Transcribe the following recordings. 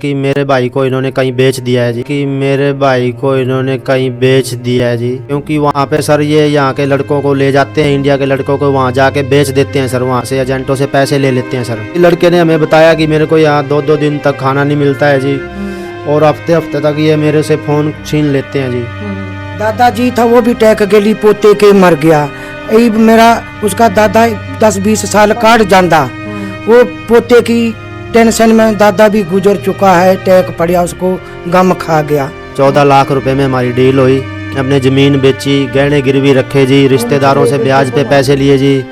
कि मेरे भाई को इन्होंने कहीं बेच दिया है जी, कि मेरे भाई को इन्होंने कहीं बेच दिया है जी। क्योंकि वहाँ पे सर ये यहाँ के लड़कों को ले जाते हैं, इंडिया के लड़कों को वहाँ जाके बेच देते हैं सर, वहाँ से एजेंटों से पैसे ले लेते हैं सर। लड़के ने हमें बताया कि मेरे को यहाँ 2-2 दिन तक खाना नहीं मिलता है जी, और हफ्ते हफ्ते तक ये मेरे से फ़ोन छीन लेते हैं जी। दादाजी था वो भी टैक के लिए पोते के मर गया। यही मेरा उसका दादा 10-20 साल काट जाता, वो पोते की टेंशन में दादा भी गुजर चुका है, टैक पड़ा उसको, गम खा गया। 14 लाख रुपए में हमारी डील हुई, अपने ज़मीन बेची, गहने गिरवी रखे जी, रिश्तेदारों से ब्याज पे पैसे लिए जी,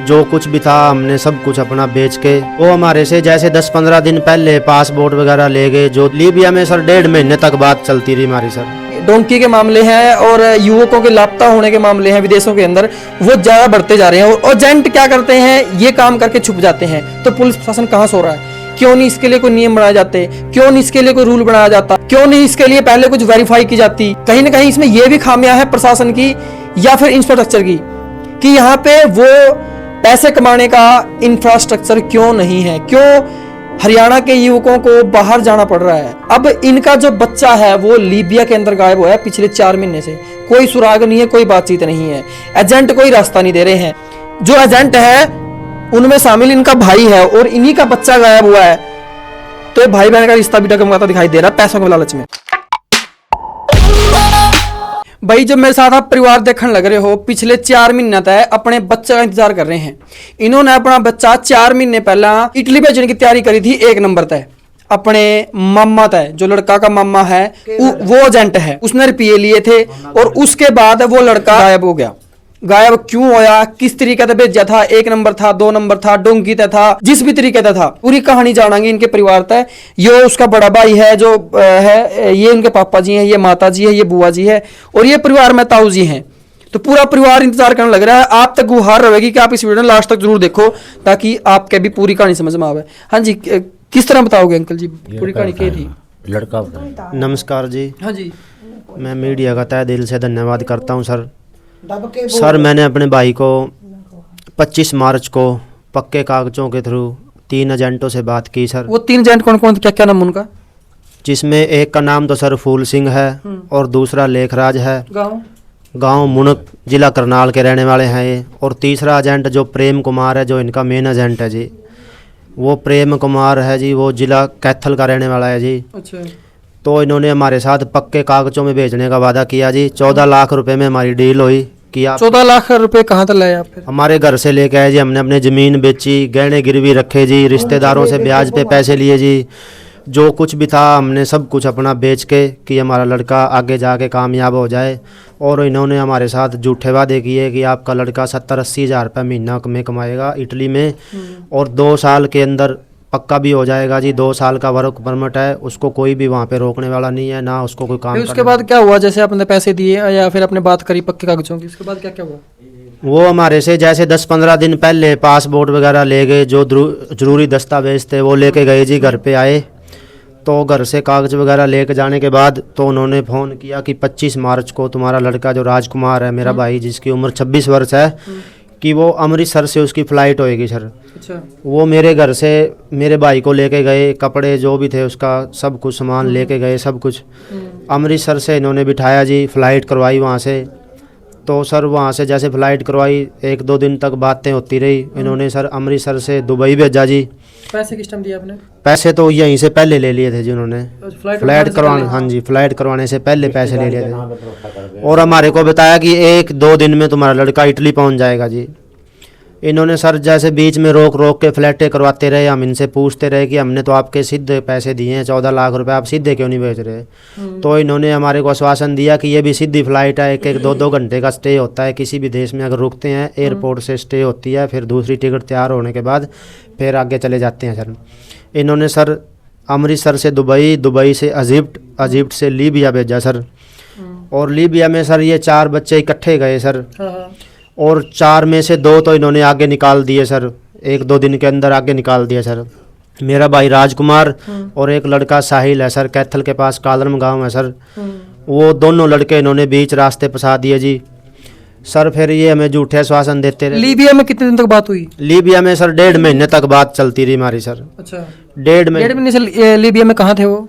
जो कुछ भी था हमने सब कुछ अपना बेच के। वो हमारे से जैसे 10-15 दिन पहले पासपोर्ट वगैरह ले गए, जो लीबिया में सर 1.5 महीने तक बात चलती रही हमारी सर। डोंकी के मामले हैं और युवकों के लापता होने के मामले हैं विदेशों के अंदर, वो ज़्यादा बढ़ते जा रहे हैं। और एजेंट क्या करते हैं, ये काम करके छुप जाते हैं। तो पुलिस प्रशासन कहाँ सो रहा है? क्यों नहीं इसके लिए कोई नियम बनाए जाते? क्यों नहीं इसके लिए कोई रूल बनाया जाता? क्यों नहीं इसके लिए पहले कुछ वेरीफाई की जाती? कहीं ना कहीं इसमें यह भी खामियां है प्रशासन की या फिर इंफ्रास्ट्रक्चर की, कि यहाँ पे वो पैसे कमाने का इंफ्रास्ट्रक्चर क्यों नहीं है? क्यों हरियाणा के युवकों को बाहर जाना पड़ रहा है? अब इनका जो बच्चा है वो लीबिया के अंदर गायब हुआ है पिछले 4 महीने से, कोई सुराग नहीं है, कोई बातचीत नहीं है, एजेंट कोई रास्ता नहीं दे रहे हैं। जो एजेंट है उनमें शामिल इनका भाई है और इन्हीं का बच्चा गायब हुआ है। तो भाई बहन का रिश्ता भी डगमगाता दिखाई दे रहा है पैसों के लालच में। भाई जब मेरे साथ आप परिवार देखने लग रहे हो, पिछले 4 महीने तक अपने बच्चे का इंतजार कर रहे हैं। इन्होंने अपना बच्चा 4 महीने पहला इटली भेजने की तैयारी करी थी, 1 नंबर तय अपने मामा तय, जो लड़का का मामा है वो एजेंट है, उसने रुपये लिए थे और उसके बाद वो लड़का गायब हो गया। गायब क्यों होया, किस तरीके से भेजा था, 1 नंबर था, 2 नंबर था, डोंगी तय था, जिस भी तरीके से था, पूरी कहानी जानेंगे इनके परिवार तय। ये उसका बड़ा भाई है जो है, ये उनके पापा जी हैं, ये माता जी है, ये बुआ जी है और ये परिवार में ताऊ जी हैं। तो पूरा परिवार इंतजार करने लग रहा है। आप तक गुहार रहेगी कि आप इस वीडियो लास्ट तक जरूर देखो ताकि आपके भी पूरी कहानी समझ में आवे। हाँ जी, किस तरह बताओगे अंकल जी, पूरी कहानी क्या थी? लड़का नमस्कार जी। हाँ जी, मैं मीडिया का तहे दिल से धन्यवाद करता हूँ सर। सर मैंने अपने भाई को 25 मार्च को पक्के कागजों के थ्रू 3 एजेंटों से बात की सर। वो 3 एजेंट कौन कौन, क्या क्या नाम उनका? जिसमें एक का नाम तो सर फूल सिंह है और दूसरा लेखराज है, गांव मुनक, जिला करनाल के रहने वाले हैं ये। और तीसरा एजेंट जो प्रेम कुमार है, जो इनका मेन एजेंट है जी, वो प्रेम कुमार है जी, वो जिला कैथल का रहने वाला है जी। अच्छा। तो इन्होंने हमारे साथ पक्के कागजों में भेजने का वादा किया जी। 14 लाख रुपए में हमारी डील हुई कि आप 14 लाख रुपए कहाँ तक लाए आप फिर? हमारे घर से लेके आए जी। हमने अपने ज़मीन बेची, गहने गिरवी रखे जी, रिश्तेदारों से ब्याज पे पैसे लिए जी, जो कुछ भी था हमने सब कुछ अपना बेच के कि हमारा लड़का आगे जाके कामयाब हो जाए। और इन्होंने हमारे साथ झूठे वादे किए कि आपका लड़का 70-80 हज़ार रुपये महीना में कमाएगा इटली में, और 2 साल के अंदर पक्का भी हो जाएगा जी। 2 साल का वर्क परमिट है, उसको कोई भी वहाँ पे रोकने वाला नहीं है, ना उसको कोई काम। उसके बाद क्या हुआ? जैसे आपने पैसे दिए या फिर आपने बात करी पक्के कागजों की, उसके बाद क्या क्या हुआ? वो हमारे से जैसे 10-15 दिन पहले पासपोर्ट वगैरह ले गए, जो ज़रूरी दस्तावेज थे वो लेके गए जी। घर पे आए तो घर से कागज़ वगैरह लेके जाने के बाद तो उन्होंने फ़ोन किया कि 25 मार्च को तुम्हारा लड़का जो राजकुमार है, मेरा भाई जिसकी उम्र 26 वर्ष है, कि वो अमृतसर से उसकी फ़्लाइट होएगी सर। अच्छा। वो मेरे घर से मेरे भाई को लेके गए, कपड़े जो भी थे उसका सब कुछ सामान लेके गए, सब कुछ अमृतसर से इन्होंने बिठाया जी। फ़्लाइट करवाई वहाँ से। तो सर वहाँ से जैसे फ़्लाइट करवाई, 1-2 दिन तक बातें होती रही। इन्होंने सर अमृतसर से दुबई भेजा जी। पैसे किस टाइम दिए आपने? पैसे तो यहीं से पहले ले लिए थे जी उन्होंने, फ्लाइट करवाने। हाँ जी, फ्लाइट करवाने से पहले पैसे ले लिए थे और हमारे को बताया कि 1-2 दिन में तुम्हारा लड़का इटली पहुंच जाएगा जी। इन्होंने सर जैसे बीच में रोक रोक के फ्लैटें करवाते रहे। हम इनसे पूछते रहे कि हमने तो आपके सीधे पैसे दिए हैं 14 लाख रुपए, आप सीधे क्यों नहीं भेज रहे? तो इन्होंने हमारे को आश्वासन दिया कि ये भी सीधी फ्लाइट है, 1-2 घंटे का स्टे होता है। किसी भी देश में अगर रुकते हैं एयरपोर्ट से स्टे होती है, फिर दूसरी टिकट तैयार होने के बाद फिर आगे चले जाते हैं सर। इन्होंने सर अमृतसर से दुबई, दुबई से इजिप्ट से लीबिया भेजा सर। और लीबिया में सर ये 4 बच्चे इकट्ठे गए सर, और 4 में से 2 तो इन्होंने आगे निकाल दिए सर, 1-2 दिन के अंदर आगे निकाल दिया सर। मेरा भाई राजकुमार और एक लड़का साहिल है सर, कैथल के पास कालरम गांव है सर। वो दोनों लड़के इन्होंने बीच रास्ते फंसा दिए जी। सर फिर ये हमें झूठे आश्वासन देते रहे। लीबिया में कितने दिन तक बात हुई? लीबिया में सर 1.5 महीने तक बात चलती रही हमारी सर। अच्छा, 1.5 डेढ़ महीने से लीबिया में कहाँ थे वो?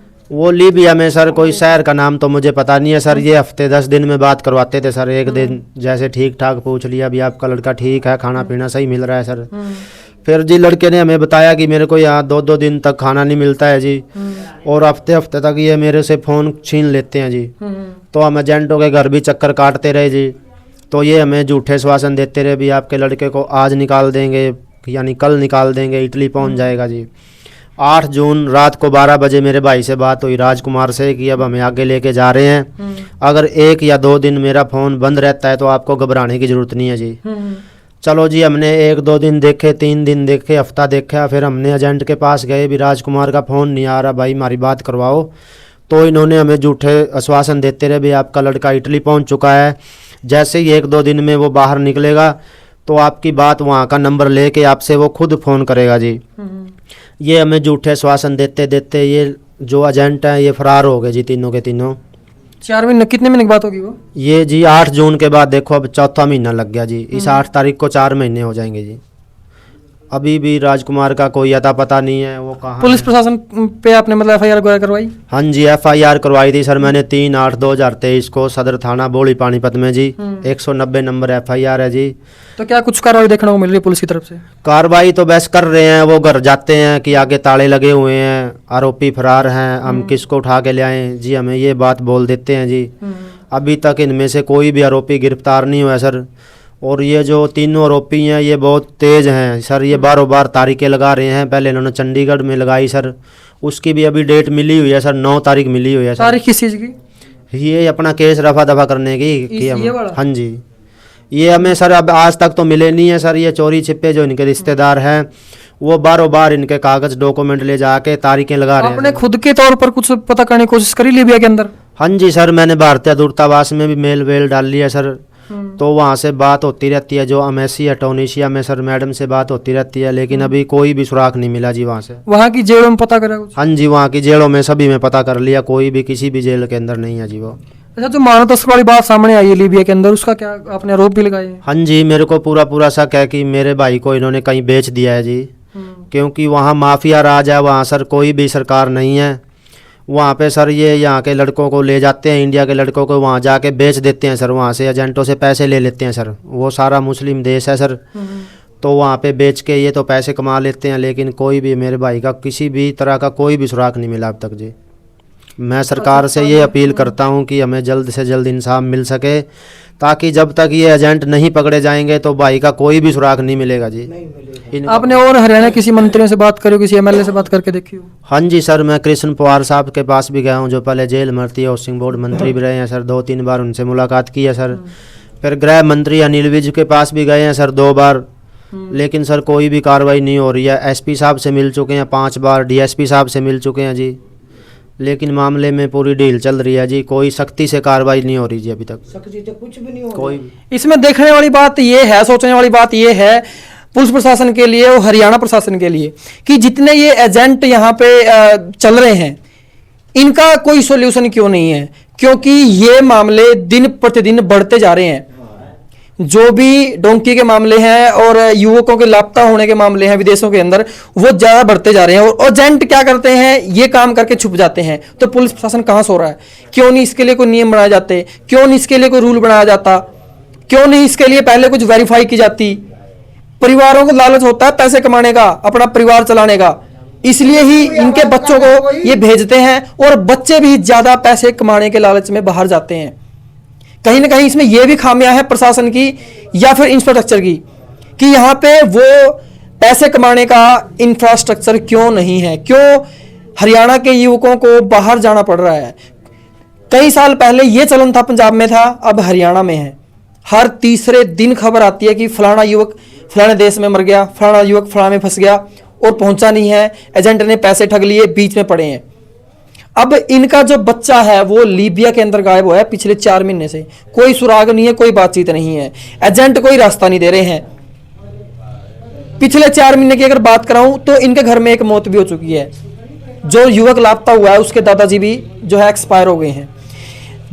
लीबिया में सर कोई शहर का नाम तो मुझे पता नहीं है सर। ये हफ्ते 10 दिन में बात करवाते थे सर। एक दिन जैसे ठीक ठाक पूछ लिया, भी आपका लड़का ठीक है, खाना पीना सही मिल रहा है सर। फिर जी लड़के ने हमें बताया कि मेरे को यहाँ 2-2 दिन तक खाना नहीं मिलता है जी, और हफ्ते हफ्ते तक ये मेरे से फ़ोन छीन लेते हैं जी। तो हम एजेंटों के घर भी चक्कर काटते रहे जी। तो ये हमें झूठे आश्वासन देते रहे, भी आपके लड़के को आज निकाल देंगे, यानी कल निकाल देंगे, इटली पहुँच जाएगा जी। 8 जून रात को 12 बजे मेरे भाई से बात हुई राजकुमार से कि अब हमें आगे लेके जा रहे हैं, अगर 1 या 2 दिन मेरा फ़ोन बंद रहता है तो आपको घबराने की ज़रूरत नहीं है जी। चलो जी, हमने 1-2 दिन देखे, 3 दिन देखे, हफ्ता देखा, फिर हमने एजेंट के पास गए, भी राजकुमार का फ़ोन नहीं आ रहा भाई, हमारी बात करवाओ। तो इन्होंने हमें झूठे आश्वासन देते रहे, भी आपका लड़का इटली पहुंच चुका है, जैसे ही 1-2 दिन में वो बाहर निकलेगा तो आपकी बात वहाँ का नंबर लेके आपसे वो खुद फ़ोन करेगा जी। ये हमें झूठे आश्वासन देते देते ये जो एजेंट हैं ये फरार हो गए जी, तीनों के तीनों। 4 महीने, कितने महीने की बात होगी वो? ये जी 8 जून के बाद देखो अब 4था महीना लग गया जी। इस 8 तारीख को 4 महीने हो जाएंगे जी। अभी भी राजकुमार का कोई अता पता नहीं है, वो कहाँ पुलिस प्रशासन पे आपने मतलब एफआईआर वगैरह करवाई? हाँ जी, एफआईआर करवाई थी सर मैंने 3/8/2023 को सदर थाना बोली पानीपत में जी। 190 नंबर एफआईआर है जी। तो क्या कुछ कार्रवाई देखने को मिल रही है पुलिस की तरफ से? कार्रवाई तो बस कर रहे हैं, वो घर जाते हैं कि आगे ताले लगे हुए हैं, आरोपी फरार हैं, हम किसको उठा के ले आएँ जी, हमें ये बात बोल देते हैं जी। अभी तक इनमें से कोई भी आरोपी गिरफ्तार नहीं हुआ सर। और ये जो तीनों आरोपी हैं ये बहुत तेज़ हैं सर, ये बारों बार तारीखें लगा रहे हैं। पहले इन्होंने चंडीगढ़ में लगाई सर, उसकी भी अभी डेट मिली हुई है सर, 9 तारीख मिली हुई है सर। तारीख किस चीज़ की? ये अपना केस रफा दफा करने की ये वाला? हाँ जी, ये हमें सर अब आज तक तो मिले नहीं है सर। ये चोरी छिपे जो इनके रिश्तेदार हैं वो बारों बार इनके कागज डॉक्यूमेंट ले जाके तारीखें लगा रहे हैं। आपने खुद के तौर पर कुछ पता करने की कोशिश करी लीबिया के अंदर? हाँ जी सर, मैंने भारतीय दूतावास में भी मेल वेल डाल लिया सर। तो वहाँ से बात होती रहती है, जो अमेसी या टोनीशिया में सर मैडम से बात होती रहती है, लेकिन अभी कोई भी सुराग नहीं मिला जी वहाँ से। वहाँ की जेलों में पता करा कुछ? हाँ जी, वहाँ की जेलों में सभी में पता कर लिया, कोई भी किसी भी जेल के अंदर नहीं है जी वो। अच्छा, जो मानव तस्कर वाली बात सामने आई है लीबिया के अंदर, उसका क्या आपने आरोप भी लगाए हैं? हाँ जी, मेरे को पूरा शक है कि मेरे भाई को इन्होंने कहीं बेच दिया है जी, क्योंकि वहाँ माफिया राज है, वहाँ सर कोई भी सरकार नहीं है। वहाँ पे सर ये यहाँ के लड़कों को ले जाते हैं, इंडिया के लड़कों को वहाँ जाके बेच देते हैं सर, वहाँ से एजेंटों से पैसे ले लेते हैं सर। वो सारा मुस्लिम देश है सर, तो वहाँ पे बेच के ये तो पैसे कमा लेते हैं, लेकिन कोई भी मेरे भाई का किसी भी तरह का कोई भी सुराग नहीं मिला अब तक जी। मैं सरकार से ये अपील करता हूँ कि हमें जल्द से जल्द इंसाफ मिल सके, ताकि जब तक ये एजेंट नहीं पकड़े जाएंगे तो भाई का कोई भी सुराग नहीं मिलेगा जी। आपने और हरियाणा किसी मंत्रियों से बात करी हो, किसी एमएलए से बात करके देखी हो? हाँ जी सर, मैं कृष्ण पवार साहब के पास भी गया हूँ, जो पहले जेल भर्ती हाउसिंग बोर्ड मंत्री भी रहे हैं सर। 2-3 बार उनसे मुलाकात की है सर। फिर गृह मंत्री अनिल विज के पास भी गए हैं सर 2 बार, लेकिन सर कोई भी कार्रवाई नहीं हो रही है। एसपी साहब से मिल चुके हैं 5 बार, डीएसपी साहब से मिल चुके हैं जी, लेकिन मामले में पूरी डील चल रही है जी, कोई सख्ती से कार्रवाई नहीं हो रही जी अभी तक। सख्ती तो कुछ भी नहीं हो कोई इसमें देखने वाली बात ये है, सोचने वाली बात ये है पुलिस प्रशासन के लिए और हरियाणा प्रशासन के लिए, कि जितने ये एजेंट यहाँ पे चल रहे हैं इनका कोई सॉल्यूशन क्यों नहीं है? क्योंकि ये मामले दिन प्रतिदिन बढ़ते जा रहे हैं। जो भी डोंकी के मामले हैं और युवकों के लापता होने के मामले हैं विदेशों के अंदर, वो ज़्यादा बढ़ते जा रहे हैं। और एजेंट क्या करते हैं, ये काम करके छुप जाते हैं। तो पुलिस प्रशासन कहाँ सो रहा है? क्यों नहीं इसके लिए कोई नियम बनाए जाते? क्यों नहीं इसके लिए कोई रूल बनाया जाता? क्यों नहीं इसके लिए पहले कुछ वेरीफाई की जाती? परिवारों को लालच होता है पैसे कमाने का, अपना परिवार चलाने का, इसलिए ही इनके बच्चों को ये भेजते हैं, और बच्चे भी ज़्यादा पैसे कमाने के लालच में बाहर जाते हैं। कहीं ना कहीं इसमें यह भी खामियां है प्रशासन की या फिर इंफ्रास्ट्रक्चर की, कि यहाँ पे वो पैसे कमाने का इंफ्रास्ट्रक्चर क्यों नहीं है? क्यों हरियाणा के युवकों को बाहर जाना पड़ रहा है? कई साल पहले ये चलन था, पंजाब में था, अब हरियाणा में है। हर तीसरे दिन खबर आती है कि फलाना युवक फलाने देश में मर गया, फलाना युवक फलाना में फंस गया और पहुंचा नहीं है, एजेंट ने पैसे ठग लिए, बीच में पड़े हैं। अब इनका जो बच्चा है वो लीबिया के अंदर गायब हुआ है पिछले 4 महीने से, कोई सुराग नहीं है, कोई बातचीत नहीं है, एजेंट कोई रास्ता नहीं दे रहे हैं। पिछले 4 महीने की अगर बात कराऊं तो इनके घर में एक मौत भी हो चुकी है। जो युवक लापता हुआ है उसके दादाजी भी जो है एक्सपायर हो गए हैं।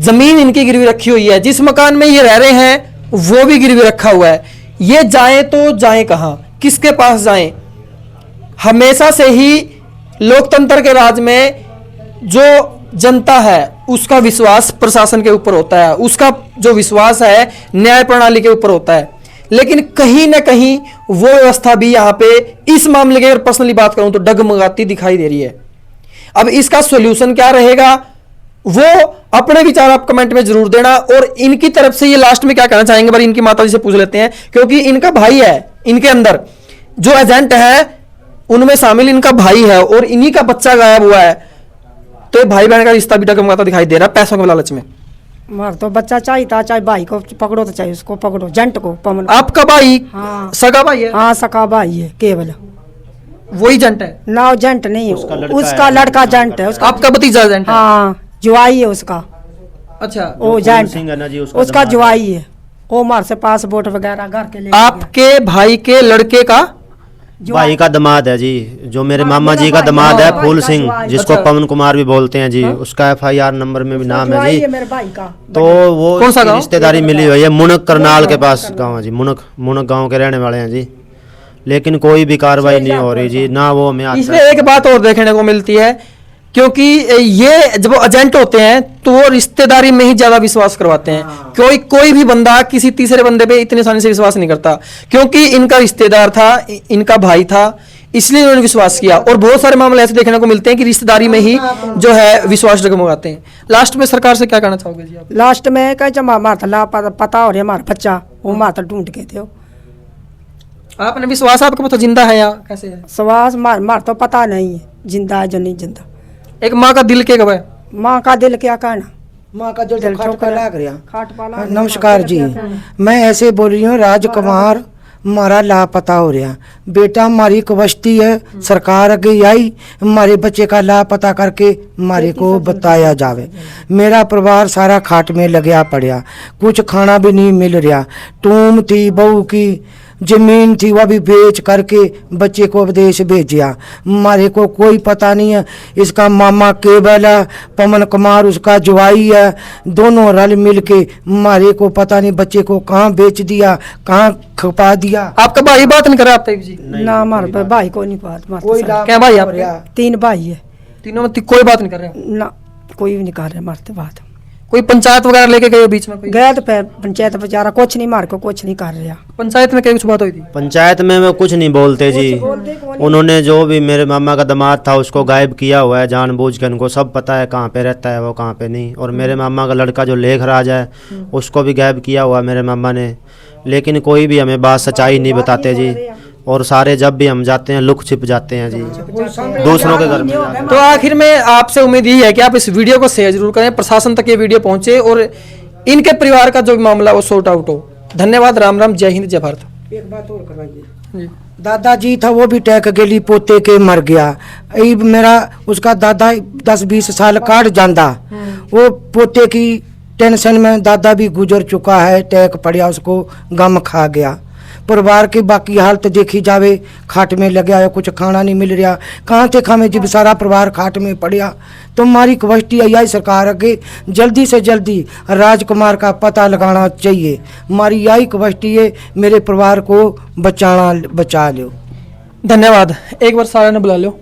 जमीन इनकी गिरवी रखी हुई है। जिस मकान में ये रह रहे हैं वो भी गिरवी रखा हुआ है। ये जाएं तो जाएं कहाँ, किसके पास जाएं? हमेशा से ही लोकतंत्र के राज में जो जनता है उसका विश्वास प्रशासन के ऊपर होता है, उसका जो विश्वास है न्याय प्रणाली के ऊपर होता है। लेकिन कहीं ना कहीं वो व्यवस्था भी यहाँ पे इस मामले की अगर पर्सनली बात करूं तो डगमगाती दिखाई दे रही है। अब इसका सॉल्यूशन क्या रहेगा वो अपने विचार आप कमेंट में जरूर देना। और इनकी तरफ से ये लास्ट में क्या कहना चाहेंगे, बार इनकी माता जी से पूछ लेते हैं, क्योंकि इनका भाई है, इनके अंदर जो एजेंट है उनमें शामिल इनका भाई है और इन्हीं का बच्चा गायब हुआ है। तो ये भाई बहन का रिश्ता भी डगमगाता दिखाई दे रहा है पैसों के लालच में। मार तो बच्चा चाहिए था, चाहे भाई को पकड़ो तो चाहिए उसको पकड़ो, जंट को पवन। आपका भाई? हाँ। सगा भाई है? हाँ सका भाई है केवल, वही जंट है? ना जंट नहीं है, उसका लड़का जंट है, उसका आपका भतीजा जंट है? हाँ जुआई है उसका। अच्छा, वो जंट सिंह है ना जी, उसका जुआई है। वो मार से पासपोर्ट वगैरह घर के लिए आपके भाई के लड़के का भाई का दामाद है जी, जो मेरे मामा जी का दामाद है फूल सिंह, जिसको अच्छा। पवन कुमार भी बोलते हैं जी। उसका FIR नंबर में भी नाम है जी। मेरे भाई का तो वो कौन सा इसकी गाँव? रिश्तेदारी मिली हुई है मुनक करनाल के पास गाँव है जी। मुनक गाँव के रहने वाले हैं जी, लेकिन कोई भी कार्रवाई नहीं हो रही जी, ना वो हमें इसमें एक बात और देखने को मिलती है, क्योंकि ये जब वो एजेंट होते हैं तो वो रिश्तेदारी में ही ज्यादा विश्वास करवाते हैं। कोई भी बंदा किसी तीसरे बंदे पे इतनी आसानी से विश्वास नहीं करता, क्योंकि इनका रिश्तेदार था, इनका भाई था, इसलिए उन्होंने विश्वास किया। और बहुत सारे मामले ऐसे देखने को मिलते हैं कि रिश्तेदारी में ही जो है विश्वास डगमगाते हैं। लास्ट में सरकार से क्या कहना चाहोगे जी आप? लास्ट में कह जब मारता ला पता हो रहा हमारा बच्चा, वो मारता ढूंढ के दो। आपने विश्वास, आपको पता जिंदा है या कैसे है? सवास मार तो पता नहीं है जिंदा है जो नहीं जिंदा। एक माँ का दिल के गवा है। माँ का दिल क्या कहना, माँ का दिल खाट पे लाग रहा। खाट पाला। नमस्कार जी, मैं ऐसे बोल रही हूँ, राजकुमार मारा लापता हो रहा। बेटा हमारी कवस्ती है, सरकार आगे आई हमारे बच्चे का लापता करके हमारे को बताया जावे। मेरा परिवार सारा खाट में लगा पड़ा, कुछ खाना भी नहीं मिल रहा। टूम थी, बहू की जमीन थी, वह भी बेच करके बच्चे को विदेश भेजा। हमारे को कोई पता नहीं है। इसका मामा केवल है, पवन कुमार उसका जुआई है, दोनों रल मिल के हमारे को पता नहीं बच्चे को कहाँ बेच दिया, कहाँ खपा दिया। आपका भाई बात नहीं कर रहा आप तक जी? ना हमारे भाई को नहीं बात कोई मारते। लाभ क्या भाई नहीं आप? हो रहा। 3 भाई है तीनों में कोई बात नहीं कर रहे? ना, कोई भी नहीं कर रहे मारते बात। कोई पंचायत वगैरह लेके गए बीच में? कोई गए तो फिर पंचायत बेचारा कुछ नहीं मार को कुछ नहीं कर रहा। पंचायत में क्या कुछ बात हुई थी? पंचायत में वो कुछ नहीं बोलते जी। उन्होंने जो भी मेरे मामा का दामाद था उसको गायब किया हुआ है जानबूझ के। उनको सब पता है कहाँ पे रहता है वो, कहाँ पे नहीं। और मेरे मामा का लड़का जो लेखराज है उसको भी गायब किया हुआ है मेरे मामा ने, लेकिन कोई भी हमें बात सच्चाई नहीं बताते जी। और सारे जब भी हम जाते हैं लुक छिप जाते हैं जी दूसरों के घर में। तो आखिर में आपसे उम्मीद यही है कि आप इस वीडियो को शेयर जरूर करें, प्रशासन तक ये वीडियो पहुंचे और इनके परिवार का जो भी मामला वो सॉर्ट आउट हो। धन्यवाद। राम राम, जय हिंद, जय भारत। एक बात और करवाइए। दादाजी था वो भी टैक गेली पोते के मर गया। यही मेरा उसका दादा 10-20 साल काट जांदा, वो पोते की टेंशन में दादा भी गुजर चुका है, टैक पड़ा उसको, गम खा गया। परिवार की बाकी हालत देखी जावे, खाट में लगा है, कुछ खाना नहीं मिल रहा, कहाँ से खावे जब सारा परिवार खाट में पड़ा। तो हमारी कवस्टी आई सरकार आगे जल्दी से जल्दी राजकुमार का पता लगाना चाहिए। हमारी यही कवस्टी है, मेरे परिवार को बचा लो। धन्यवाद। एक बार सारा ने बुला लो।